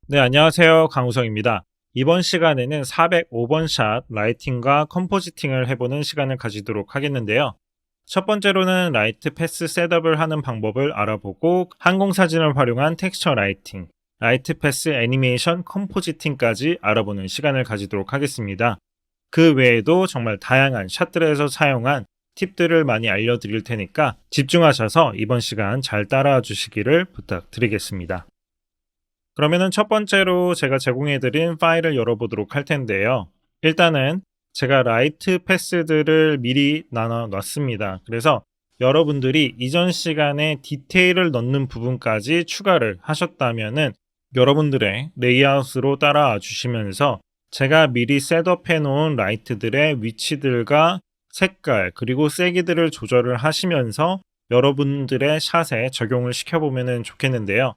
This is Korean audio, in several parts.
네, 안녕하세요. 강우성입니다. 이번 시간에는 405번 샷 라이팅과 컴포지팅을 해보는 시간을 가지도록 하겠는데요. 첫 번째로는 라이트 패스 셋업을 하는 방법을 알아보고 항공사진을 활용한 텍스처 라이팅, 라이트 패스 애니메이션 컴포지팅까지 알아보는 시간을 가지도록 하겠습니다. 그 외에도 정말 다양한 샷들에서 사용한 팁들을 많이 알려드릴 테니까 집중하셔서 이번 시간 잘 따라와 주시기를 부탁드리겠습니다. 그러면은 첫 번째로 제가 제공해드린 파일을 열어보도록 할 텐데요. 일단은 제가 라이트 패스들을 미리 나눠 놨습니다. 그래서 여러분들이 이전 시간에 디테일을 넣는 부분까지 추가를 하셨다면은 여러분들의 레이아웃으로 따라와 주시면서 제가 미리 셋업해 놓은 라이트들의 위치들과 색깔 그리고 세기들을 조절을 하시면서 여러분들의 샷에 적용을 시켜보면 좋겠는데요.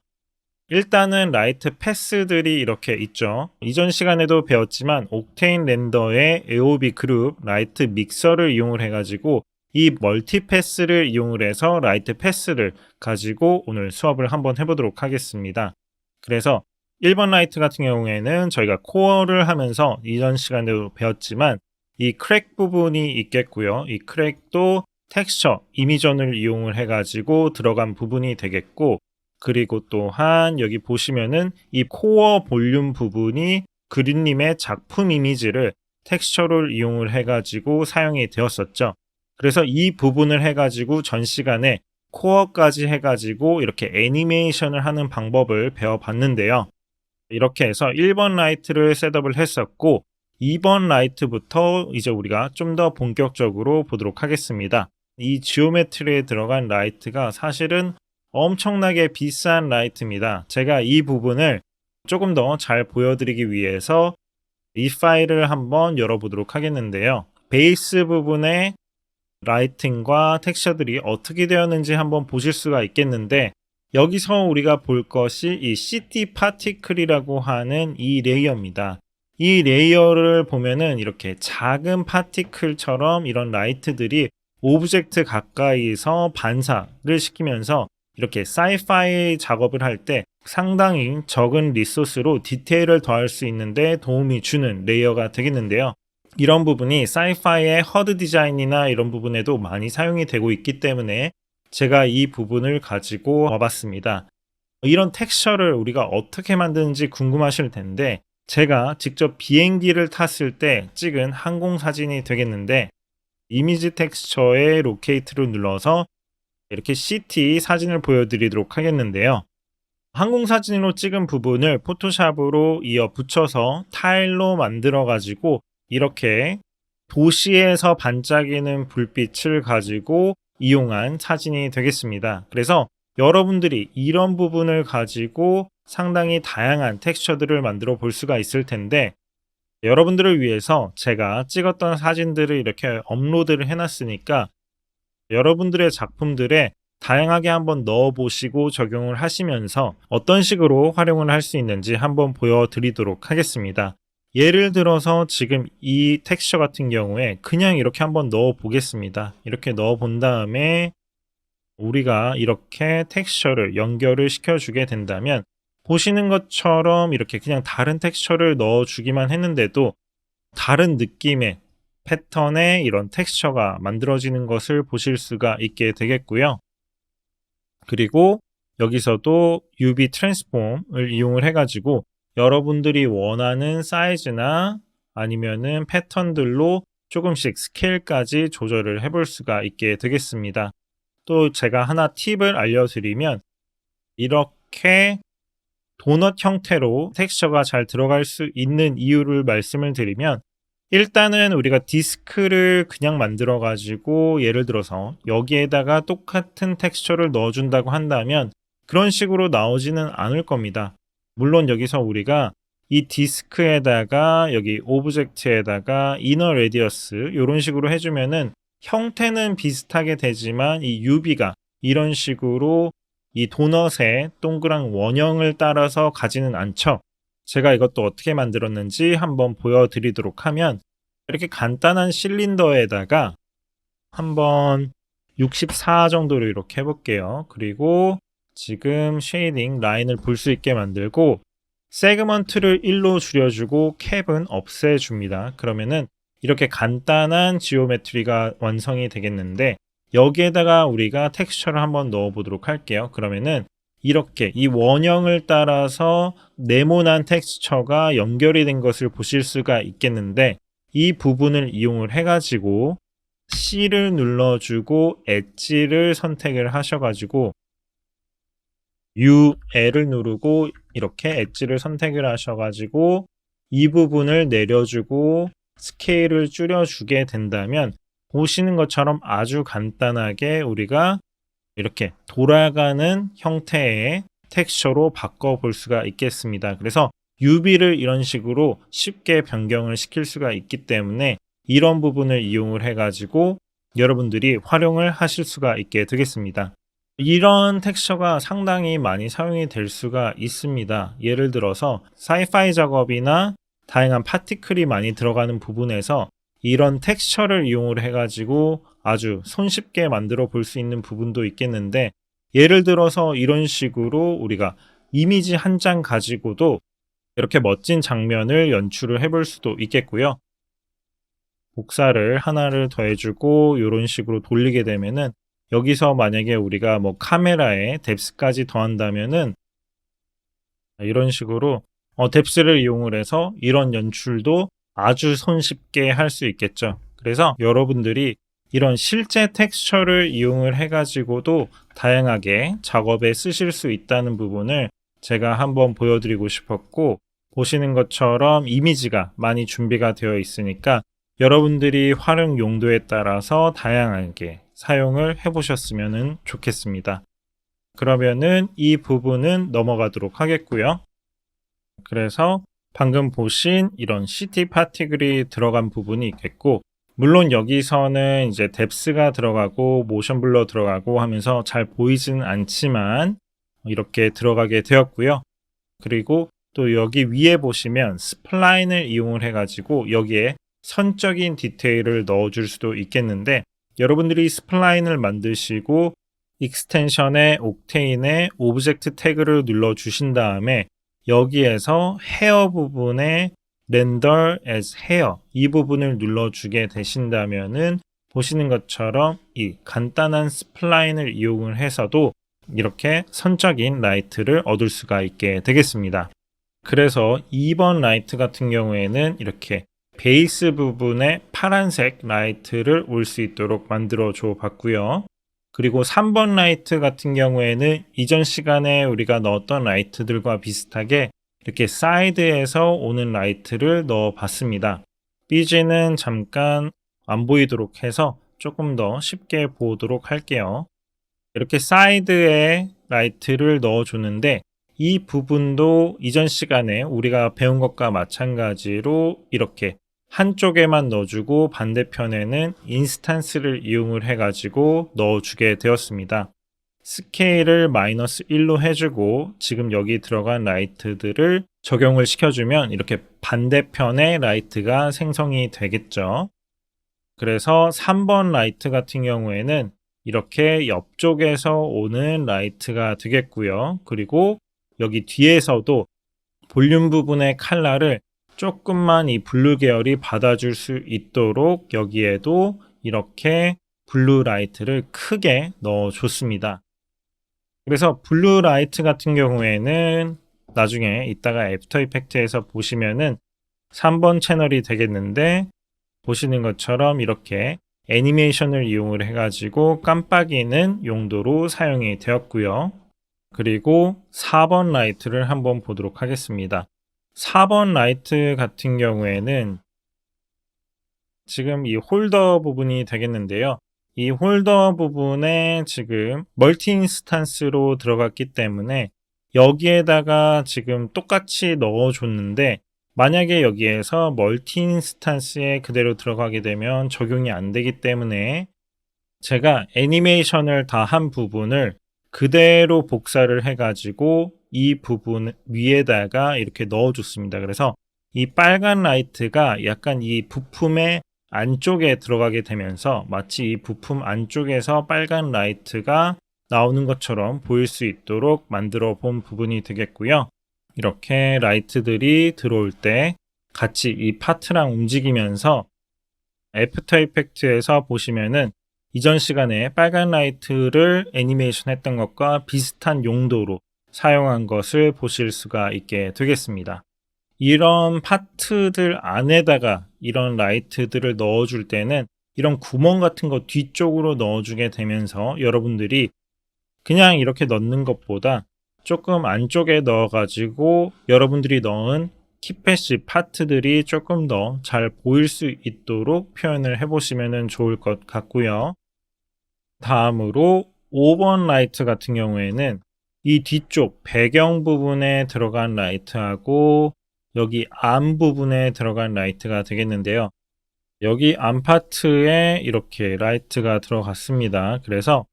일단은 라이트 패스들이 이렇게 있죠. 이전 시간에도 배웠지만 옥테인 렌더의 AOB 그룹 라이트 믹서를 이용을 해가지고 이 멀티 패스를 이용을 해서 라이트 패스를 가지고 오늘 수업을 한번 해보도록 하겠습니다. 그래서 1번 라이트 같은 경우에는 저희가 코어를 하면서 이전 시간에도 배웠지만 이 크랙 부분이 있겠고요. 이 크랙도 텍스처, 이미전을 이용을 해가지고 들어간 부분이 되겠고, 그리고 또한 여기 보시면은 이 코어 볼륨 부분이 그린님의 작품 이미지를 텍스처를 이용을 해가지고 사용이 되었었죠. 그래서 이 부분을 해가지고 전 시간에 코어까지 해가지고 이렇게 애니메이션을 하는 방법을 배워봤는데요. 이렇게 해서 1번 라이트를 셋업을 했었고 2번 라이트부터 이제 우리가 좀 더 본격적으로 보도록 하겠습니다. 이 지오메트리에 들어간 라이트가 사실은 엄청나게 비싼 라이트입니다. 제가 이 부분을 조금 더 잘 보여드리기 위해서 이 파일을 한번 열어보도록 하겠는데요. 베이스 부분의 라이팅과 텍스처들이 어떻게 되었는지 한번 보실 수가 있겠는데, 여기서 우리가 볼 것이 이 CT 파티클이라고 하는 이 레이어입니다. 이 레이어를 보면은 이렇게 작은 파티클처럼 이런 라이트들이 오브젝트 가까이서 반사를 시키면서 이렇게 사이파이 작업을 할 때 상당히 적은 리소스로 디테일을 더할 수 있는데 도움이 주는 레이어가 되겠는데요. 이런 부분이 사이파이의 허드 디자인이나 이런 부분에도 많이 사용이 되고 있기 때문에 제가 이 부분을 가지고 와봤습니다. 이런 텍스처를 우리가 어떻게 만드는지 궁금하실 텐데 제가 직접 비행기를 탔을 때 찍은 항공 사진이 되겠는데, 이미지 텍스처의 로케이트를 눌러서 이렇게 CT 사진을 보여드리도록 하겠는데요. 항공 사진으로 찍은 부분을 포토샵으로 이어 붙여서 타일로 만들어 가지고 이렇게 도시에서 반짝이는 불빛을 가지고 이용한 사진이 되겠습니다. 그래서 여러분들이 이런 부분을 가지고 상당히 다양한 텍스처들을 만들어 볼 수가 있을 텐데, 여러분들을 위해서 제가 찍었던 사진들을 이렇게 업로드를 해놨으니까 여러분들의 작품들에 다양하게 한번 넣어보시고 적용을 하시면서 어떤 식으로 활용을 할 수 있는지 한번 보여드리도록 하겠습니다. 예를 들어서 지금 이 텍스처 같은 경우에 그냥 이렇게 한번 넣어 보겠습니다. 이렇게 넣어 본 다음에 우리가 이렇게 텍스처를 연결을 시켜주게 된다면 보시는 것처럼 이렇게 그냥 다른 텍스처를 넣어주기만 했는데도 다른 느낌의 패턴의 이런 텍스처가 만들어지는 것을 보실 수가 있게 되겠고요. 그리고 여기서도 UV 트랜스폼을 이용을 해가지고 여러분들이 원하는 사이즈나 아니면은 패턴들로 조금씩 스케일까지 조절을 해볼 수가 있게 되겠습니다. 또 제가 하나 팁을 알려드리면, 이렇게 도넛 형태로 텍스처가 잘 들어갈 수 있는 이유를 말씀을 드리면, 일단은 우리가 디스크를 그냥 만들어 가지고 예를 들어서 여기에다가 똑같은 텍스처를 넣어준다고 한다면 그런 식으로 나오지는 않을 겁니다. 물론 여기서 우리가 이 디스크에다가 여기 오브젝트에다가 이너 레디어스 이런 식으로 해주면은 형태는 비슷하게 되지만 이 UV가 이런 식으로 이 도넛의 동그란 원형을 따라서 가지는 않죠. 제가 이것도 어떻게 만들었는지 한번 보여드리도록 하면, 이렇게 간단한 실린더에다가 한번 64 정도로 이렇게 해볼게요. 그리고 지금 쉐이딩 라인을 볼 수 있게 만들고 세그먼트를 1로 줄여주고 캡은 없애줍니다. 그러면은 이렇게 간단한 지오메트리가 완성이 되겠는데 여기에다가 우리가 텍스처를 한번 넣어 보도록 할게요. 그러면은 이렇게 이 원형을 따라서 네모난 텍스처가 연결이 된 것을 보실 수가 있겠는데 이 부분을 이용을 해가지고 C를 눌러주고 엣지를 선택을 하셔가지고 UL을 누르고 이렇게 엣지를 선택을 하셔가지고 이 부분을 내려주고 스케일을 줄여주게 된다면 보시는 것처럼 아주 간단하게 우리가 이렇게 돌아가는 형태의 텍스처로 바꿔볼 수가 있겠습니다. 그래서 UV를 이런 식으로 쉽게 변경을 시킬 수가 있기 때문에 이런 부분을 이용을 해가지고 여러분들이 활용을 하실 수가 있게 되겠습니다. 이런 텍스처가 상당히 많이 사용이 될 수가 있습니다. 예를 들어서 사이파이 작업이나 다양한 파티클이 많이 들어가는 부분에서 이런 텍스처를 이용을 해가지고 아주 손쉽게 만들어 볼 수 있는 부분도 있겠는데 예를 들어서 이런 식으로 우리가 이미지 한 장 가지고도 이렇게 멋진 장면을 연출을 해볼 수도 있겠고요. 복사를 하나를 더해주고 이런 식으로 돌리게 되면은 여기서 만약에 우리가 뭐 카메라에 뎁스까지 더한다면은 이런 식으로 뎁스를 이용을 해서 이런 연출도 아주 손쉽게 할 수 있겠죠. 그래서 여러분들이 이런 실제 텍스처를 이용을 해가지고도 다양하게 작업에 쓰실 수 있다는 부분을 제가 한번 보여드리고 싶었고 보시는 것처럼 이미지가 많이 준비가 되어 있으니까 여러분들이 활용 용도에 따라서 다양하게 사용을 해보셨으면 좋겠습니다. 그러면은 이 부분은 넘어가도록 하겠고요. 그래서 방금 보신 이런 시티 파티클이 들어간 부분이 있겠고 물론 여기서는 이제 뎁스가 들어가고 모션 블러 들어가고 하면서 잘 보이지는 않지만 이렇게 들어가게 되었고요. 그리고 또 여기 위에 보시면 스플라인을 이용을 해가지고 여기에 선적인 디테일을 넣어줄 수도 있겠는데 여러분들이 스플라인을 만드시고 익스텐션의 옥테인에 오브젝트 태그를 눌러주신 다음에 여기에서 헤어 부분에 render as hair 이 부분을 눌러주게 되신다면은 보시는 것처럼 이 간단한 스플라인을 이용을 해서도 이렇게 선적인 라이트를 얻을 수가 있게 되겠습니다. 그래서 2번 라이트 같은 경우에는 이렇게 베이스 부분에 파란색 라이트를 올 수 있도록 만들어 줘 봤고요. 그리고 3번 라이트 같은 경우에는 이전 시간에 우리가 넣었던 라이트들과 비슷하게 이렇게 사이드에서 오는 라이트를 넣어 봤습니다. BG는 잠깐 안 보이도록 해서 조금 더 쉽게 보도록 할게요. 이렇게 사이드에 라이트를 넣어 줬는데 이 부분도 이전 시간에 우리가 배운 것과 마찬가지로 이렇게 한쪽에만 넣어주고 반대편에는 인스탄스를 이용을 해가지고 넣어주게 되었습니다. 스케일을 마이너스 1로 해주고 지금 여기 들어간 라이트들을 적용을 시켜주면 이렇게 반대편의 라이트가 생성이 되겠죠. 그래서 3번 라이트 같은 경우에는 이렇게 옆쪽에서 오는 라이트가 되겠고요. 그리고 여기 뒤에서도 볼륨 부분의 컬러를 조금만 이 블루 계열이 받아줄 수 있도록 여기에도 이렇게 블루 라이트를 크게 넣어줬습니다. 그래서 블루 라이트 같은 경우에는 나중에 이따가 애프터 이펙트에서 보시면은 3번 채널이 되겠는데 보시는 것처럼 이렇게 애니메이션을 이용을 해가지고 깜빡이는 용도로 사용이 되었고요. 그리고 4번 라이트를 한번 보도록 하겠습니다. 4번 라이트 같은 경우에는 지금 이 홀더 부분이 되겠는데요. 이 홀더 부분에 지금 멀티 인스탄스로 들어갔기 때문에 여기에다가 지금 똑같이 넣어줬는데 만약에 여기에서 멀티 인스탄스에 그대로 들어가게 되면 적용이 안 되기 때문에 제가 애니메이션을 다 한 부분을 그대로 복사를 해가지고 이 부분 위에다가 이렇게 넣어줬습니다. 그래서 이 빨간 라이트가 약간 이 부품의 안쪽에 들어가게 되면서 마치 이 부품 안쪽에서 빨간 라이트가 나오는 것처럼 보일 수 있도록 만들어 본 부분이 되겠고요. 이렇게 라이트들이 들어올 때 같이 이 파트랑 움직이면서 애프터 이펙트에서 보시면은 이전 시간에 빨간 라이트를 애니메이션 했던 것과 비슷한 용도로 사용한 것을 보실 수가 있게 되겠습니다. 이런 파트들 안에다가 이런 라이트들을 넣어줄 때는 이런 구멍 같은 거 뒤쪽으로 넣어주게 되면서 여러분들이 그냥 이렇게 넣는 것보다 조금 안쪽에 넣어가지고 여러분들이 넣은 키패시 파트들이 조금 더 잘 보일 수 있도록 표현을 해보시면 좋을 것 같고요. 다음으로 5번 라이트 같은 경우에는 이 뒤쪽 배경 부분에 들어간 라이트하고 여기 암 부분에 들어간 라이트가 되겠는데요. 여기 암 파트에 이렇게 라이트가 들어갔습니다. 그래서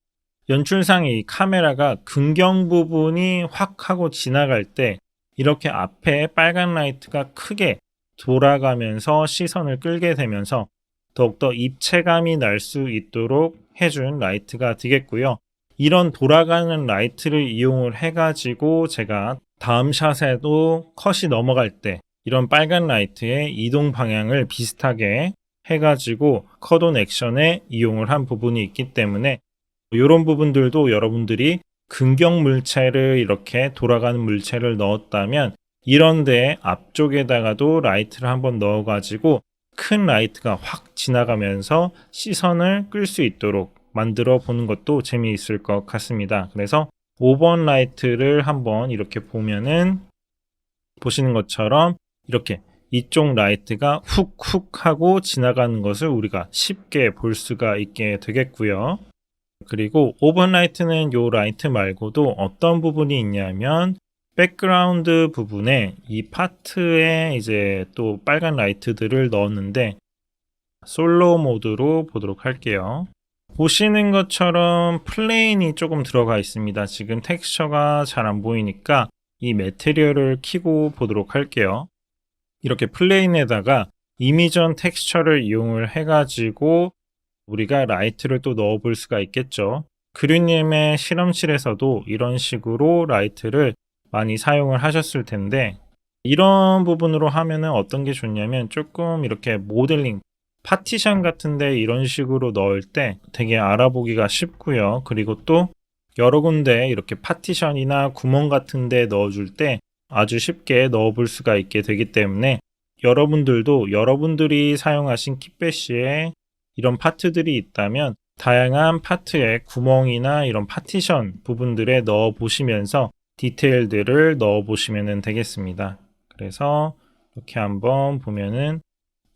연출상 이 카메라가 긍경 부분이 확 하고 지나갈 때 이렇게 앞에 빨간 라이트가 크게 돌아가면서 시선을 끌게 되면서 더욱더 입체감이 날 수 있도록 해준 라이트가 되겠고요. 이런 돌아가는 라이트를 이용을 해가지고 제가 다음 샷에도 컷이 넘어갈 때 이런 빨간 라이트의 이동 방향을 비슷하게 해가지고 컷온 액션에 이용을 한 부분이 있기 때문에 이런 부분들도 여러분들이 긍경 물체를 이렇게 돌아가는 물체를 넣었다면 이런 데 앞쪽에다가도 라이트를 한번 넣어가지고 큰 라이트가 확 지나가면서 시선을 끌 수 있도록 만들어 보는 것도 재미있을 것 같습니다. 그래서 5번 라이트를 한번 이렇게 보면은 보시는 것처럼 이렇게 이쪽 라이트가 훅훅 하고 지나가는 것을 우리가 쉽게 볼 수가 있게 되겠고요. 그리고 5번 라이트는 요 라이트 말고도 어떤 부분이 있냐면 백그라운드 부분에 이 파트에 이제 또 빨간 라이트들을 넣었는데 솔로 모드로 보도록 할게요. 보시는 것처럼 플레인이 조금 들어가 있습니다. 지금 텍스처가 잘 안 보이니까 이 매테리얼을 켜고 보도록 할게요. 이렇게 플레인에다가 이미전 텍스처를 이용을 해가지고 우리가 라이트를 또 넣어 볼 수가 있겠죠. 그류님의 실험실에서도 이런 식으로 라이트를 많이 사용을 하셨을 텐데 이런 부분으로 하면은 어떤 게 좋냐면 조금 이렇게 모델링 파티션 같은데 이런 식으로 넣을 때 되게 알아보기가 쉽고요. 그리고 또 여러 군데 이렇게 파티션이나 구멍 같은데 넣어줄 때 아주 쉽게 넣어볼 수가 있게 되기 때문에 여러분들도 여러분들이 사용하신 kitbash에 이런 파트들이 있다면 다양한 파트에 구멍이나 이런 파티션 부분들에 넣어 보시면서 디테일들을 넣어 보시면 되겠습니다. 그래서 이렇게 한번 보면은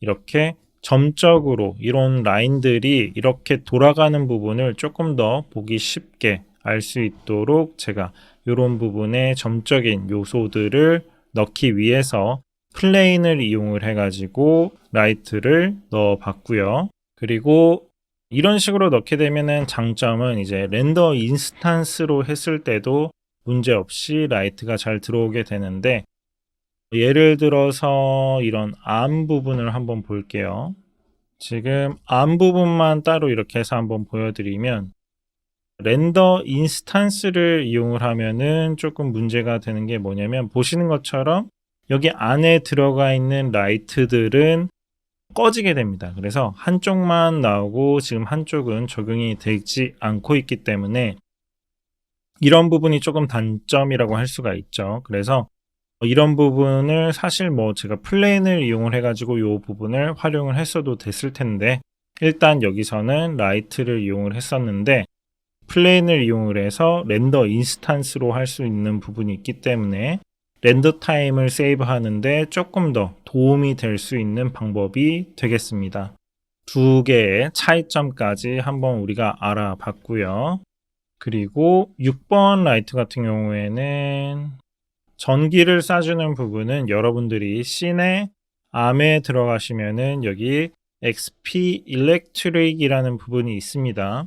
이렇게 점적으로 이런 라인들이 이렇게 돌아가는 부분을 조금 더 보기 쉽게 알 수 있도록 제가 이런 부분에 점적인 요소들을 넣기 위해서 플레인을 이용을 해가지고 라이트를 넣어 봤고요. 그리고 이런 식으로 넣게 되면은 장점은 이제 렌더 인스탄스로 했을 때도 문제없이 라이트가 잘 들어오게 되는데 예를 들어서 이런 암 부분을 한번 볼게요. 지금 암 부분만 따로 이렇게 해서 한번 보여드리면 렌더 인스탄스를 이용을 하면은 조금 문제가 되는 게 뭐냐면 보시는 것처럼 여기 안에 들어가 있는 라이트들은 꺼지게 됩니다. 그래서 한쪽만 나오고 지금 한쪽은 적용이 되지 않고 있기 때문에 이런 부분이 조금 단점이라고 할 수가 있죠. 그래서 이런 부분을 사실 뭐 제가 플레인을 이용을 해가지고 이 부분을 활용을 했어도 됐을 텐데 일단 여기서는 라이트를 이용을 했었는데 플레인을 이용을 해서 렌더 인스탄스로 할 수 있는 부분이 있기 때문에 렌더 타임을 세이브 하는데 조금 더 도움이 될 수 있는 방법이 되겠습니다. 두 개의 차이점까지 한번 우리가 알아봤고요. 그리고 6번 라이트 같은 경우에는 전기를 쏴주는 부분은 여러분들이 씬의 암에 들어가시면은 여기 XP Electric이라는 부분이 있습니다.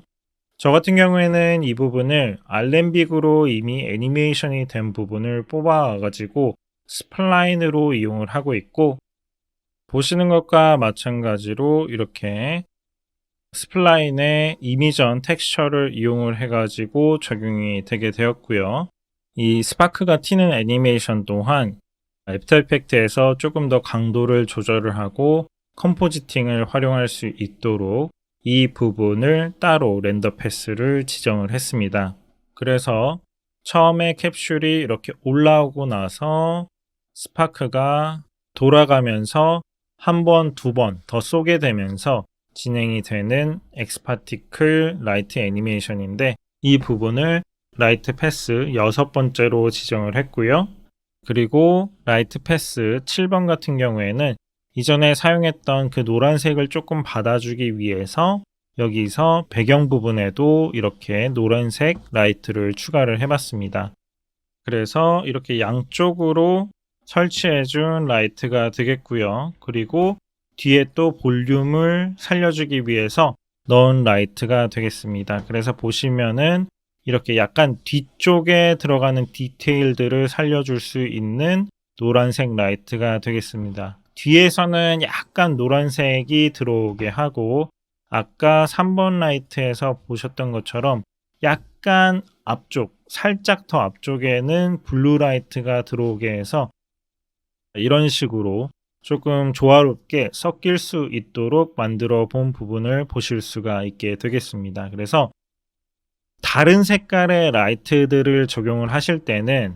저 같은 경우에는 이 부분을 알렌빅으로 이미 애니메이션이 된 부분을 뽑아가지고 스플라인으로 이용을 하고 있고 보시는 것과 마찬가지로 이렇게 스플라인에 이미전 텍스처를 이용을 해가지고 적용이 되게 되었고요. 이 스파크가 튀는 애니메이션 또한 애프터 이펙트에서 조금 더 강도를 조절을 하고 컴포지팅을 활용할 수 있도록 이 부분을 따로 렌더 패스를 지정을 했습니다. 그래서 처음에 캡슐이 이렇게 올라오고 나서 스파크가 돌아가면서 한 번, 두 번 더 쏘게 되면서 진행이 되는 엑스파티클 라이트 애니메이션인데 이 부분을 라이트 패스 6번째로 지정을 했고요. 그리고 라이트 패스 7번 같은 경우에는 이전에 사용했던 그 노란색을 조금 받아주기 위해서 여기서 배경 부분에도 이렇게 노란색 라이트를 추가를 해봤습니다. 그래서 이렇게 양쪽으로 설치해준 라이트가 되겠고요. 그리고 뒤에 또 볼륨을 살려주기 위해서 넣은 라이트가 되겠습니다. 그래서 보시면은 이렇게 약간 뒤쪽에 들어가는 디테일들을 살려줄 수 있는 노란색 라이트가 되겠습니다. 뒤에서는 약간 노란색이 들어오게 하고 아까 3번 라이트에서 보셨던 것처럼 약간 앞쪽, 살짝 더 앞쪽에는 블루 라이트가 들어오게 해서 이런 식으로 조금 조화롭게 섞일 수 있도록 만들어 본 부분을 보실 수가 있게 되겠습니다. 그래서 다른 색깔의 라이트들을 적용을 하실 때는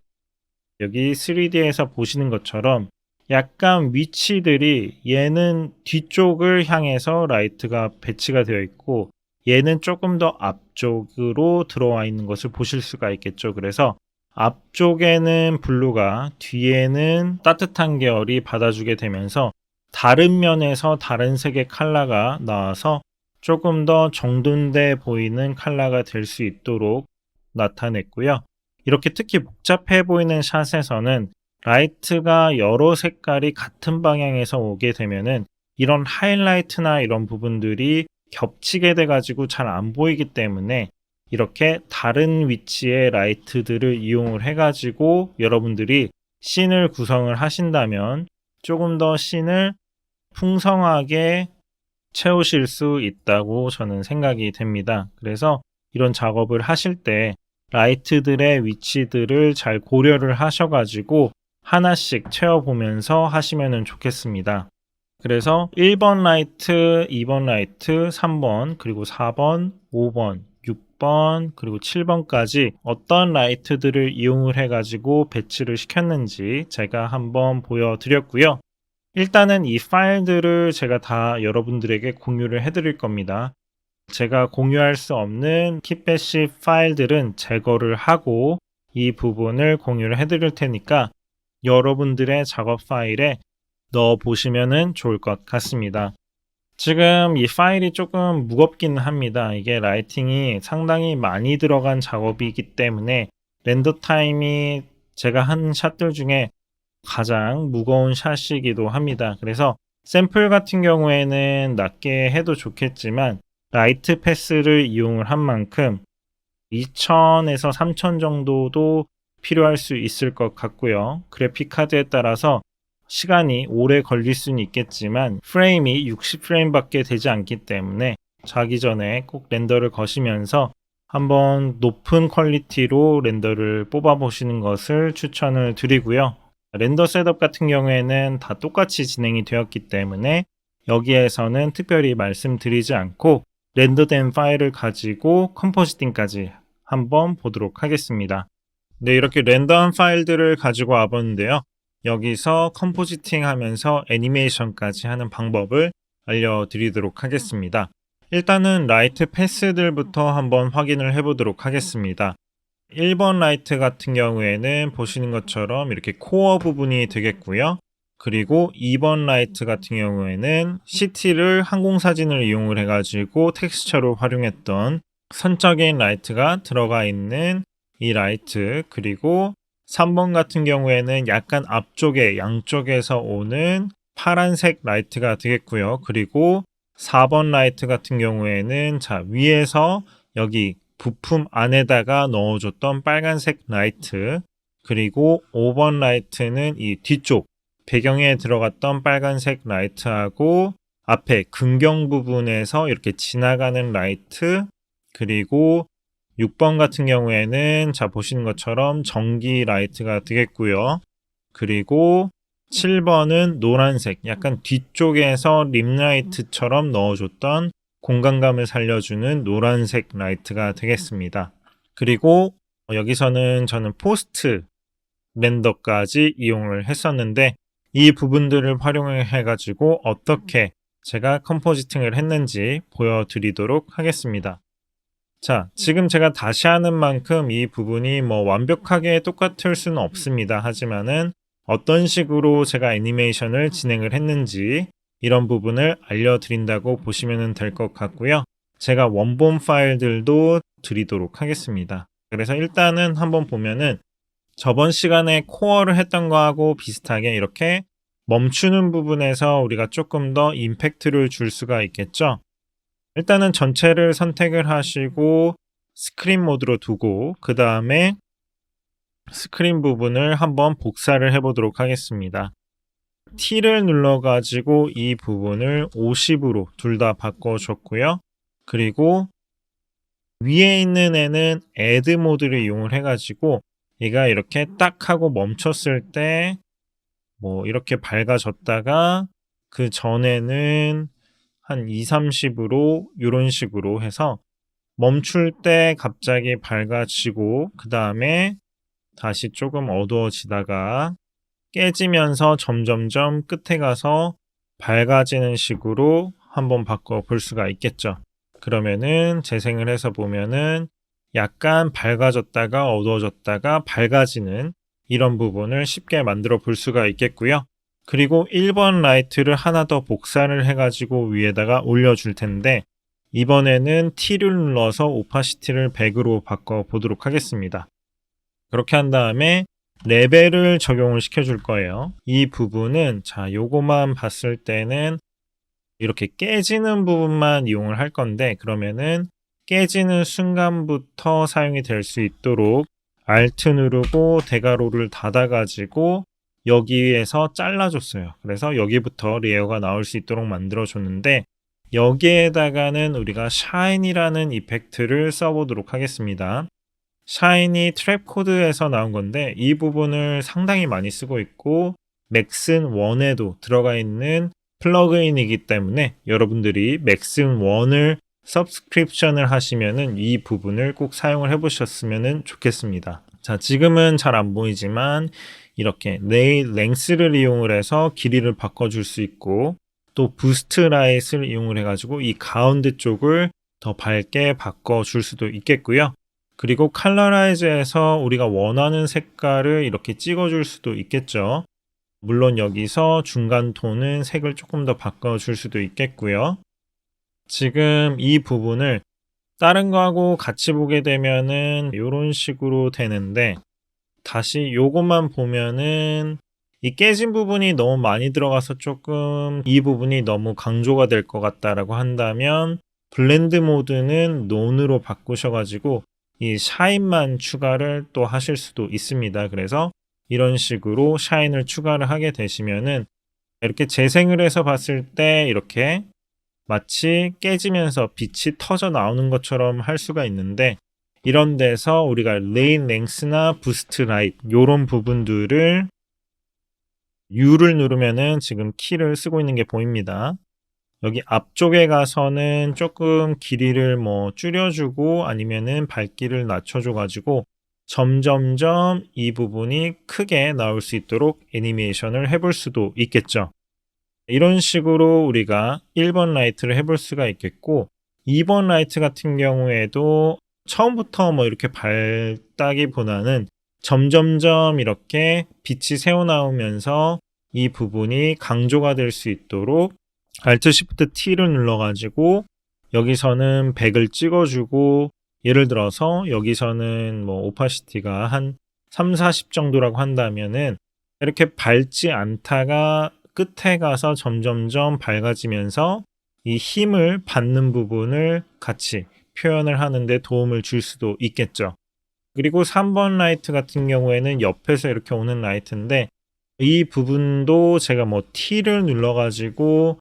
여기 3D에서 보시는 것처럼 약간 위치들이 얘는 뒤쪽을 향해서 라이트가 배치가 되어 있고 얘는 조금 더 앞쪽으로 들어와 있는 것을 보실 수가 있겠죠. 그래서 앞쪽에는 블루가 뒤에는 따뜻한 계열이 받아주게 되면서 다른 면에서 다른 색의 컬러가 나와서 조금 더 정돈돼 보이는 컬러가 될 수 있도록 나타냈고요. 이렇게 특히 복잡해 보이는 샷에서는 라이트가 여러 색깔이 같은 방향에서 오게 되면은 이런 하이라이트나 이런 부분들이 겹치게 돼가지고 잘 안 보이기 때문에 이렇게 다른 위치의 라이트들을 이용을 해가지고 여러분들이 씬을 구성을 하신다면 조금 더 씬을 풍성하게 채우실 수 있다고 저는 생각이 됩니다. 그래서 이런 작업을 하실 때 라이트들의 위치들을 잘 고려를 하셔가지고 하나씩 채워보면서 하시면 좋겠습니다. 그래서 1번 라이트, 2번 라이트, 3번, 그리고 4번, 5번, 6번, 그리고 7번까지 어떤 라이트들을 이용을 해가지고 배치를 시켰는지 제가 한번 보여드렸고요. 일단은 이 파일들을 제가 다 여러분들에게 공유를 해드릴 겁니다. 제가 공유할 수 없는 킷배시 파일들은 제거를 하고 이 부분을 공유를 해드릴 테니까 여러분들의 작업 파일에 넣어 보시면 좋을 것 같습니다. 지금 이 파일이 조금 무겁기는 합니다. 이게 라이팅이 상당히 많이 들어간 작업이기 때문에 렌더 타임이 제가 한 샷들 중에 가장 무거운 샷이기도 합니다. 그래서 샘플 같은 경우에는 낮게 해도 좋겠지만 라이트 패스를 이용을 한 만큼 2000에서 3000 정도도 필요할 수 있을 것 같고요. 그래픽 카드에 따라서 시간이 오래 걸릴 수는 있겠지만 프레임이 60프레임밖에 되지 않기 때문에 자기 전에 꼭 렌더를 거시면서 한번 높은 퀄리티로 렌더를 뽑아 보시는 것을 추천을 드리고요. 렌더 셋업 같은 경우에는 다 똑같이 진행이 되었기 때문에 여기에서는 특별히 말씀드리지 않고 렌더된 파일을 가지고 컴포지팅까지 한번 보도록 하겠습니다. 네, 이렇게 렌더한 파일들을 가지고 와봤는데요. 여기서 컴포지팅 하면서 애니메이션까지 하는 방법을 알려드리도록 하겠습니다. 일단은 라이트 패스들부터 한번 확인을 해보도록 하겠습니다. 1번 라이트 같은 경우에는 보시는 것처럼 이렇게 코어 부분이 되겠고요. 그리고 2번 라이트 같은 경우에는 CT를 항공사진을 이용을 해가지고 텍스처로 활용했던 선적인 라이트가 들어가 있는 이 라이트, 그리고 3번 같은 경우에는 약간 앞쪽에 양쪽에서 오는 파란색 라이트가 되겠고요. 그리고 4번 라이트 같은 경우에는 자 위에서 여기 부품 안에다가 넣어줬던 빨간색 라이트, 그리고 5번 라이트는 이 뒤쪽 배경에 들어갔던 빨간색 라이트하고 앞에 근경 부분에서 이렇게 지나가는 라이트, 그리고 6번 같은 경우에는 자 보시는 것처럼 전기 라이트가 되겠고요. 그리고 7번은 노란색, 약간 뒤쪽에서 림라이트처럼 넣어줬던 공간감을 살려주는 노란색 라이트가 되겠습니다. 그리고 여기서는 저는 포스트 렌더까지 이용을 했었는데 이 부분들을 활용해 가지고 어떻게 제가 컴포지팅을 했는지 보여드리도록 하겠습니다. 자, 지금 제가 다시 하는 만큼 이 부분이 뭐 완벽하게 똑같을 수는 없습니다. 하지만은 어떤 식으로 제가 애니메이션을 진행을 했는지 이런 부분을 알려드린다고 보시면 될 것 같고요. 제가 원본 파일들도 드리도록 하겠습니다. 그래서 일단은 한번 보면은 저번 시간에 코어를 했던 거하고 비슷하게 이렇게 멈추는 부분에서 우리가 조금 더 임팩트를 줄 수가 있겠죠. 일단은 전체를 선택을 하시고 스크린 모드로 두고 그 다음에 스크린 부분을 한번 복사를 해보도록 하겠습니다. T를 눌러가지고 이 부분을 50으로 둘 다 바꿔줬고요. 그리고 위에 있는 애는 Add 모드를 이용을 해가지고 얘가 이렇게 딱 하고 멈췄을 때 뭐 이렇게 밝아졌다가 그 전에는 한 2, 30으로 이런 식으로 해서 멈출 때 갑자기 밝아지고 그 다음에 다시 조금 어두워지다가 깨지면서 점점점 끝에 가서 밝아지는 식으로 한번 바꿔 볼 수가 있겠죠. 그러면은 재생을 해서 보면은 약간 밝아졌다가 어두워졌다가 밝아지는 이런 부분을 쉽게 만들어 볼 수가 있겠고요. 그리고 1번 라이트를 하나 더 복사를 해가지고 위에다가 올려줄 텐데 이번에는 T를 눌러서 오파시티를 100으로 바꿔 보도록 하겠습니다. 그렇게 한 다음에 레벨을 적용을 시켜줄 거예요. 이 부분은 자 요거만 봤을 때는 이렇게 깨지는 부분만 이용을 할 건데 그러면은 깨지는 순간부터 사용이 될 수 있도록 Alt 누르고 대괄호를 닫아가지고 여기에서 잘라줬어요. 그래서 여기부터 레이어가 나올 수 있도록 만들어줬는데 여기에다가는 우리가 샤인이라는 이펙트를 써보도록 하겠습니다. 샤인이 트랩 코드에서 나온 건데 이 부분을 상당히 많이 쓰고 있고 맥슨 1에도 들어가 있는 플러그인이기 때문에 여러분들이 맥슨 1을 서브스크립션을 하시면은 이 부분을 꼭 사용을 해보셨으면 좋겠습니다. 자, 지금은 잘 안 보이지만 이렇게 네일 랭스를 이용을 해서 길이를 바꿔줄 수 있고 또 부스트 라이트를 이용을 해가지고 이 가운데 쪽을 더 밝게 바꿔줄 수도 있겠고요. 그리고 컬러라이즈에서 우리가 원하는 색깔을 이렇게 찍어줄 수도 있겠죠. 물론 여기서 중간 톤은 색을 조금 더 바꿔줄 수도 있겠고요. 지금 이 부분을 다른 거하고 같이 보게 되면은 이런 식으로 되는데 다시 요것만 보면은 이 깨진 부분이 너무 많이 들어가서 조금 이 부분이 너무 강조가 될 것 같다라고 한다면 블렌드 모드는 논으로 바꾸셔가지고 이 샤인만 추가를 또 하실 수도 있습니다. 그래서 이런 식으로 샤인을 추가를 하게 되시면은 이렇게 재생을 해서 봤을 때 이렇게 마치 깨지면서 빛이 터져 나오는 것처럼 할 수가 있는데 이런 데서 우리가 레인 랭스나 부스트 라이트 요런 부분들을 U를 누르면은 지금 키를 쓰고 있는 게 보입니다. 여기 앞쪽에 가서는 조금 길이를 뭐 줄여주고 아니면은 밝기를 낮춰줘 가지고 점점점 이 부분이 크게 나올 수 있도록 애니메이션을 해볼 수도 있겠죠. 이런 식으로 우리가 1번 라이트를 해볼 수가 있겠고 2번 라이트 같은 경우에도 처음부터 뭐 이렇게 밝다기보다는 점점점 이렇게 빛이 새어나오면서 이 부분이 강조가 될 수 있도록 Alt Shift T를 눌러가지고 여기서는 100을 찍어주고 예를 들어서 여기서는 뭐 오파시티가 한 3, 40 정도라고 한다면은 이렇게 밝지 않다가 끝에 가서 점점점 밝아지면서 이 힘을 받는 부분을 같이 표현을 하는데 도움을 줄 수도 있겠죠. 그리고 3번 라이트 같은 경우에는 옆에서 이렇게 오는 라이트인데 이 부분도 제가 뭐 T를 눌러가지고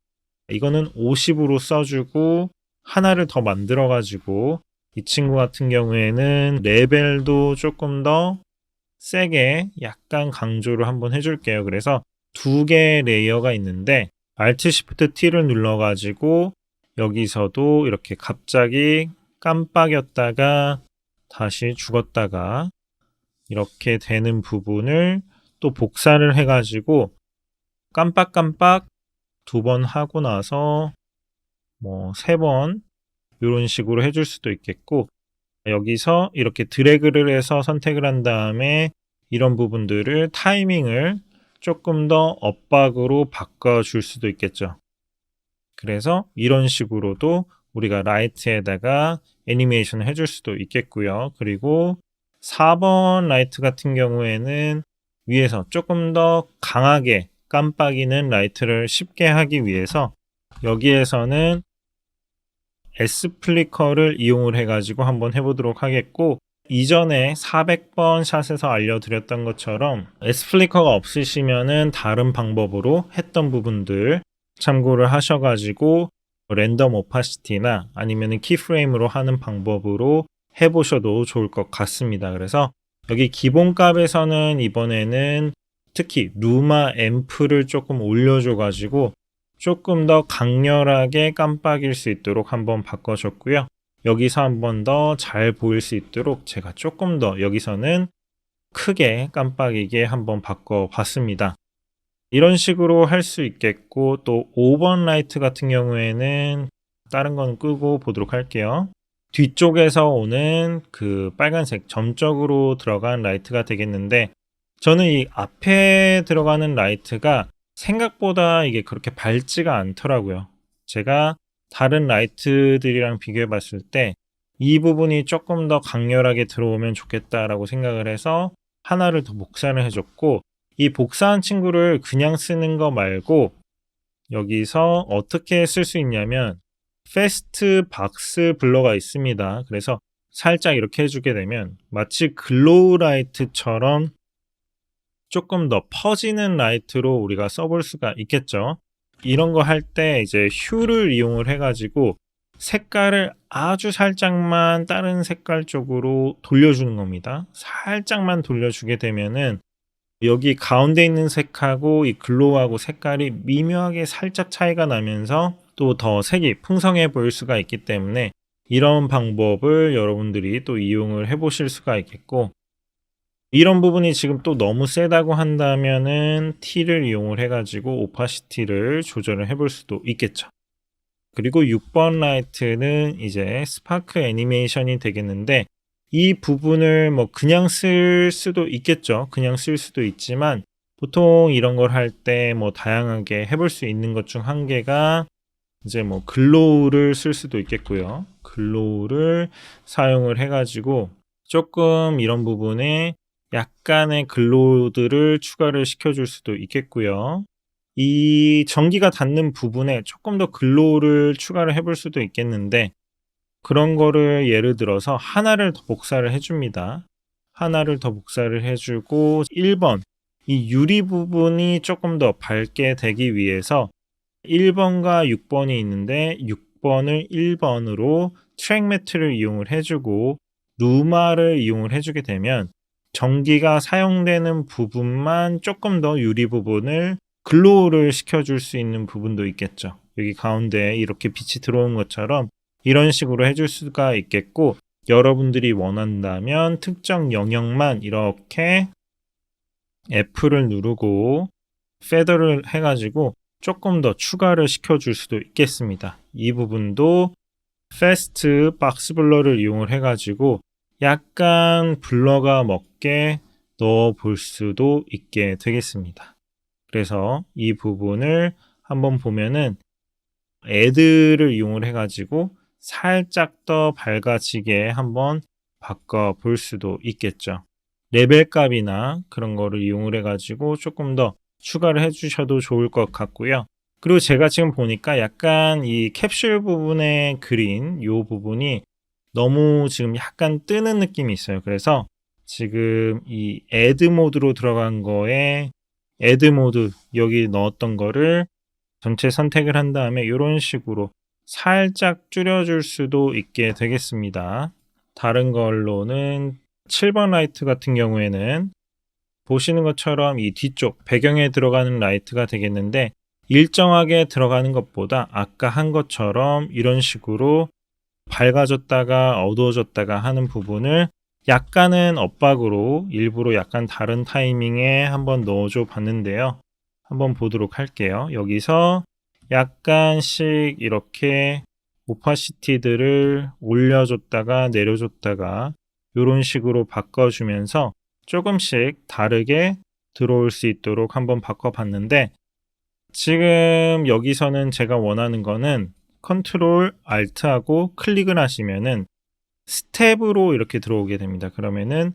이거는 50으로 써주고 하나를 더 만들어가지고 이 친구 같은 경우에는 레벨도 조금 더 세게 약간 강조를 한번 해줄게요. 그래서 두 개의 레이어가 있는데 Alt Shift T를 눌러가지고 여기서도 이렇게 갑자기 깜빡였다가 다시 죽었다가 이렇게 되는 부분을 또 복사를 해가지고 깜빡깜빡 2번 하고 나서 뭐 3번 이런 식으로 해줄 수도 있겠고, 여기서 이렇게 드래그를 해서 선택을 한 다음에 이런 부분들을 타이밍을 조금 더 엇박으로 바꿔줄 수도 있겠죠. 그래서 이런 식으로도 우리가 라이트에다가 애니메이션을 해줄 수도 있겠고요. 그리고 4번 라이트 같은 경우에는 위에서 조금 더 강하게 깜빡이는 라이트를 쉽게 하기 위해서 여기에서는 S 플리커를 이용을 해가지고 한번 해보도록 하겠고, 이전에 400번 샷에서 알려드렸던 것처럼 S 플리커가 없으시면은 다른 방법으로 했던 부분들 참고를 하셔가지고 랜덤 오파시티나 아니면은 키프레임으로 하는 방법으로 해보셔도 좋을 것 같습니다. 그래서 여기 기본 값에서는 이번에는 특히 루마 앰프를 조금 올려줘가지고 조금 더 강렬하게 깜빡일 수 있도록 한번 바꿔줬고요. 여기서 한번 더 잘 보일 수 있도록 제가 조금 더 여기서는 크게 깜빡이게 한번 바꿔봤습니다. 이런 식으로 할 수 있겠고, 또 5번 라이트 같은 경우에는 다른 건 끄고 보도록 할게요. 뒤쪽에서 오는 그 빨간색 점적으로 들어간 라이트가 되겠는데, 저는 이 앞에 들어가는 라이트가 생각보다 이게 그렇게 밝지가 않더라고요. 제가 다른 라이트들이랑 비교해 봤을 때 이 부분이 조금 더 강렬하게 들어오면 좋겠다라고 생각을 해서 하나를 더 복사를 해줬고, 이 복사한 친구를 그냥 쓰는 거 말고 여기서 어떻게 쓸 수 있냐면 패스트 박스 블러가 있습니다. 그래서 살짝 이렇게 해주게 되면 마치 글로우 라이트처럼 조금 더 퍼지는 라이트로 우리가 써볼 수가 있겠죠. 이런 거 할 때 이제 휴를 이용을 해가지고 색깔을 아주 살짝만 다른 색깔 쪽으로 돌려주는 겁니다. 살짝만 돌려주게 되면은 여기 가운데 있는 색하고 이 글로우하고 색깔이 미묘하게 살짝 차이가 나면서 또 더 색이 풍성해 보일 수가 있기 때문에 이런 방법을 여러분들이 또 이용을 해 보실 수가 있겠고, 이런 부분이 지금 또 너무 세다고 한다면은 T를 이용을 해가지고 오파시티를 조절을 해볼 수도 있겠죠. 그리고 6번 라이트는 이제 스파크 애니메이션이 되겠는데, 이 부분을 뭐 그냥 쓸 수도 있겠죠. 그냥 쓸 수도 있지만 보통 이런 걸 할 때 뭐 다양하게 해볼 수 있는 것 중 한 개가 이제 뭐 글로우를 쓸 수도 있겠고요. 글로우를 사용을 해가지고 조금 이런 부분에 약간의 글로우들을 추가를 시켜줄 수도 있겠고요. 이 전기가 닿는 부분에 조금 더 글로우를 추가를 해볼 수도 있겠는데, 그런 거를 예를 들어서 하나를 더 복사를 해줍니다. 하나를 더 복사를 해주고 1번 이 유리 부분이 조금 더 밝게 되기 위해서 1번과 6번이 있는데 6번을 1번으로 트랙 매트를 이용을 해주고 루마를 이용을 해주게 되면 전기가 사용되는 부분만 조금 더 유리 부분을 글로우를 시켜줄 수 있는 부분도 있겠죠. 여기 가운데 이렇게 빛이 들어온 것처럼 이런 식으로 해줄 수가 있겠고, 여러분들이 원한다면 특정 영역만 이렇게 F를 누르고 페더를 해가지고 조금 더 추가를 시켜줄 수도 있겠습니다. 이 부분도 패스트 박스 블러를 이용을 해가지고 약간 블러가 먹게 넣어 볼 수도 있게 되겠습니다. 그래서 이 부분을 한번 보면은 애드를 이용을 해가지고 살짝 더 밝아지게 한번 바꿔 볼 수도 있겠죠. 레벨 값이나 그런 거를 이용을 해가지고 조금 더 추가를 해주셔도 좋을 것 같고요. 그리고 제가 지금 보니까 약간 이 캡슐 부분의 그린 이 부분이 너무 지금 약간 뜨는 느낌이 있어요. 그래서 지금 이 애드 모드로 들어간 거에 애드 모드 여기 넣었던 거를 전체 선택을 한 다음에 이런 식으로 살짝 줄여줄 수도 있게 되겠습니다. 다른 걸로는 7번 라이트 같은 경우에는 보시는 것처럼 이 뒤쪽 배경에 들어가는 라이트가 되겠는데, 일정하게 들어가는 것보다 아까 한 것처럼 이런 식으로 밝아졌다가 어두워졌다가 하는 부분을 약간은 엇박으로 일부러 약간 다른 타이밍에 한번 넣어줘 봤는데요. 한번 보도록 할게요. 여기서 약간씩 이렇게 오파시티들을 올려줬다가 내려줬다가 이런 식으로 바꿔주면서 조금씩 다르게 들어올 수 있도록 한번 바꿔봤는데, 지금 여기서는 제가 원하는 거는 컨트롤 알트하고 클릭을 하시면은 스텝으로 이렇게 들어오게 됩니다. 그러면은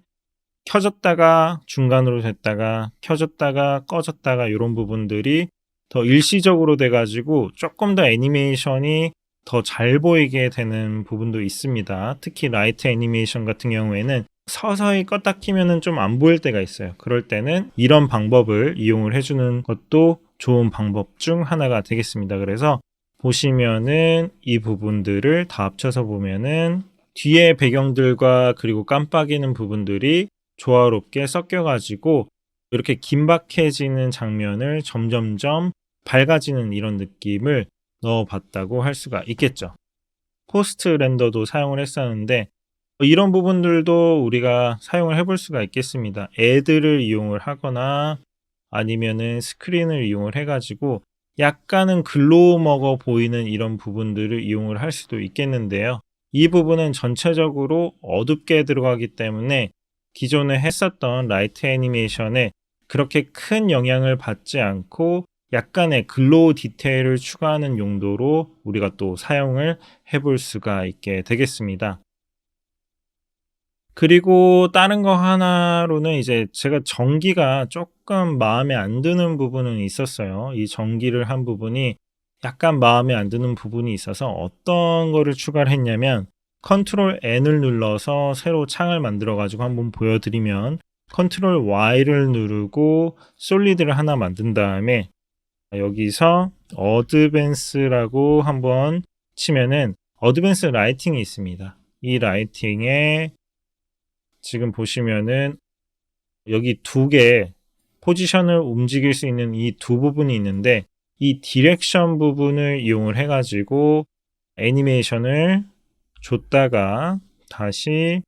켜졌다가 중간으로 됐다가 켜졌다가 꺼졌다가 이런 부분들이 더 일시적으로 돼가지고 조금 더 애니메이션이 더 잘 보이게 되는 부분도 있습니다. 특히 라이트 애니메이션 같은 경우에는 서서히 껐다 키면은 좀 안 보일 때가 있어요. 그럴 때는 이런 방법을 이용을 해주는 것도 좋은 방법 중 하나가 되겠습니다. 그래서 보시면은 이 부분들을 다 합쳐서 보면은 뒤에 배경들과 그리고 깜빡이는 부분들이 조화롭게 섞여가지고 이렇게 긴박해지는 장면을 점점점 밝아지는 이런 느낌을 넣어봤다고 할 수가 있겠죠. 포스트 렌더도 사용을 했었는데 이런 부분들도 우리가 사용을 해볼 수가 있겠습니다. 애들을 이용을 하거나 아니면은 스크린을 이용을 해가지고 약간은 글로우 먹어 보이는 이런 부분들을 이용을 할 수도 있겠는데요. 이 부분은 전체적으로 어둡게 들어가기 때문에 기존에 했었던 라이트 애니메이션에 그렇게 큰 영향을 받지 않고 약간의 글로우 디테일을 추가하는 용도로 우리가 또 사용을 해볼 수가 있게 되겠습니다. 그리고 다른 거 하나로는 이제 제가 전기가 조금 마음에 안 드는 부분은 있었어요. 이 전기를 한 부분이 약간 마음에 안 드는 부분이 있어서 어떤 거를 추가를 했냐면 컨트롤 N을 눌러서 새로 창을 만들어 가지고 한번 보여드리면 컨트롤 Y를 누르고 솔리드를 하나 만든 다음에 여기서 어드밴스라고 한번 치면은 어드밴스 라이팅이 있습니다. 이 라이팅에 지금 보시면은 여기 두 개 포지션을 움직일 수 있는 이 두 부분이 있는데, 이 디렉션 부분을 이용을 해가지고 애니메이션을 줬다가 다시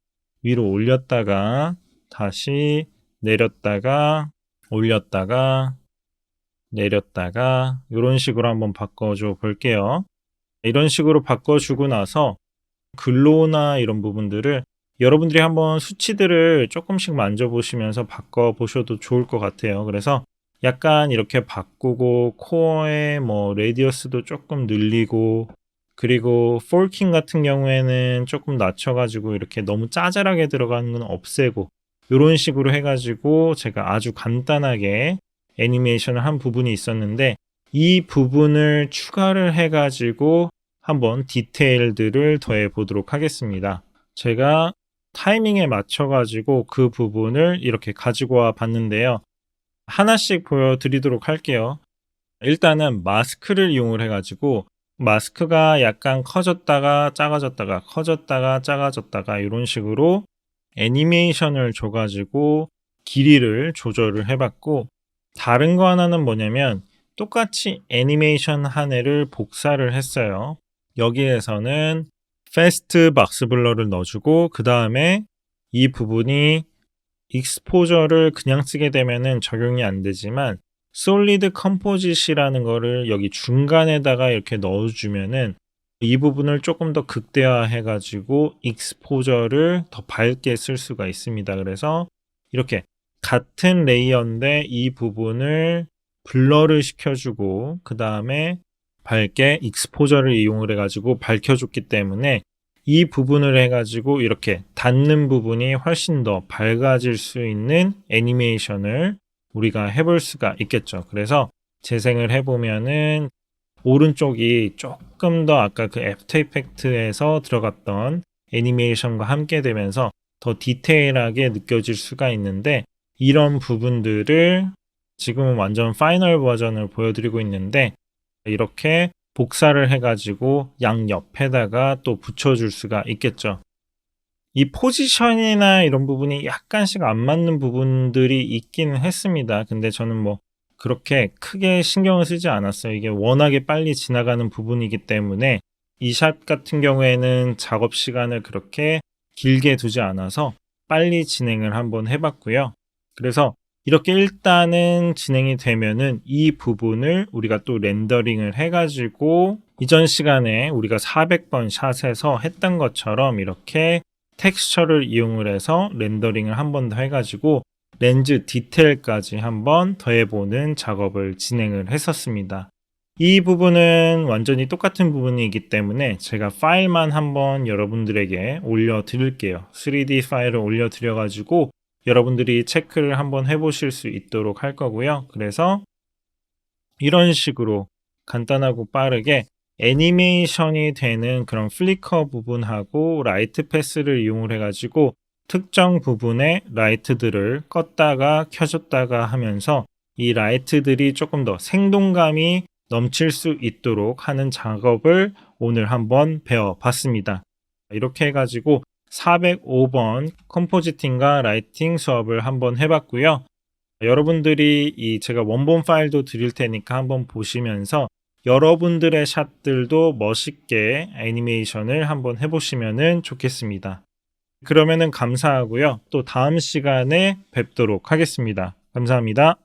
위로 올렸다가 다시 내렸다가 올렸다가 내렸다가 이런 식으로 한번 바꿔줘 볼게요. 이런 식으로 바꿔주고 나서 글로우나 이런 부분들을 여러분들이 한번 수치들을 조금씩 만져보시면서 바꿔보셔도 좋을 것 같아요. 그래서 약간 이렇게 바꾸고 코어의 뭐 레디어스도 조금 늘리고, 그리고 폴킹 같은 경우에는 조금 낮춰가지고 이렇게 너무 짜잘하게 들어가는 건 없애고, 이런 식으로 해가지고 제가 아주 간단하게 애니메이션을 한 부분이 있었는데, 이 부분을 추가를 해가지고 한번 디테일들을 더해 보도록 하겠습니다. 제가 타이밍에 맞춰가지고 그 부분을 이렇게 가지고 와 봤는데요. 하나씩 보여드리도록 할게요. 일단은 마스크를 이용을 해가지고 마스크가 약간 커졌다가 작아졌다가 커졌다가 작아졌다가 이런 식으로 애니메이션을 줘가지고 길이를 조절을 해봤고, 다른 거 하나는 뭐냐면 똑같이 애니메이션 한 해를 복사를 했어요. 여기에서는 패스트 박스 블러를 넣어주고, 그 다음에 이 부분이 익스포저를 그냥 쓰게 되면은 적용이 안 되지만 솔리드 컴포짓이라는 거를 여기 중간에다가 이렇게 넣어주면은 이 부분을 조금 더 극대화해 가지고 익스포저를 더 밝게 쓸 수가 있습니다. 그래서 이렇게 같은 레이어인데 이 부분을 블러를 시켜주고 그 다음에 밝게 익스포저를 이용을 해가지고 밝혀줬기 때문에 이 부분을 해가지고 이렇게 닿는 부분이 훨씬 더 밝아질 수 있는 애니메이션을 우리가 해볼 수가 있겠죠. 그래서 재생을 해보면은 오른쪽이 조금 더 아까 그 애프터 이펙트에서 들어갔던 애니메이션과 함께 되면서 더 디테일하게 느껴질 수가 있는데, 이런 부분들을 지금은 완전 파이널 버전을 보여드리고 있는데 이렇게 복사를 해가지고 양 옆에다가 또 붙여줄 수가 있겠죠. 이 포지션이나 이런 부분이 약간씩 안 맞는 부분들이 있기는 했습니다. 근데 저는 뭐 그렇게 크게 신경을 쓰지 않았어요. 이게 워낙에 빨리 지나가는 부분이기 때문에 이 샷 같은 경우에는 작업 시간을 그렇게 길게 두지 않아서 빨리 진행을 한번 해봤고요. 그래서 이렇게 일단은 진행이 되면은 이 부분을 우리가 또 렌더링을 해가지고 이전 시간에 우리가 400번 샷에서 했던 것처럼 이렇게 텍스처를 이용을 해서 렌더링을 한 번 더 해가지고 렌즈 디테일까지 한번 더해보는 작업을 진행을 했었습니다. 이 부분은 완전히 똑같은 부분이기 때문에 제가 파일만 한번 여러분들에게 올려드릴게요. 3D 파일을 올려드려가지고 여러분들이 체크를 한번 해보실 수 있도록 할 거고요. 그래서 이런 식으로 간단하고 빠르게 애니메이션이 되는 그런 플리커 부분하고 라이트 패스를 이용을 해가지고 특정 부분의 라이트들을 껐다가 켜줬다가 하면서 이 라이트들이 조금 더 생동감이 넘칠 수 있도록 하는 작업을 오늘 한번 배워봤습니다. 이렇게 해가지고 405번 컴포지팅과 라이팅 수업을 한번 해봤고요. 여러분들이 이 제가 원본 파일도 드릴 테니까 한번 보시면서 여러분들의 샷들도 멋있게 애니메이션을 한번 해보시면 좋겠습니다. 그러면은 감사하고요. 또 다음 시간에 뵙도록 하겠습니다. 감사합니다.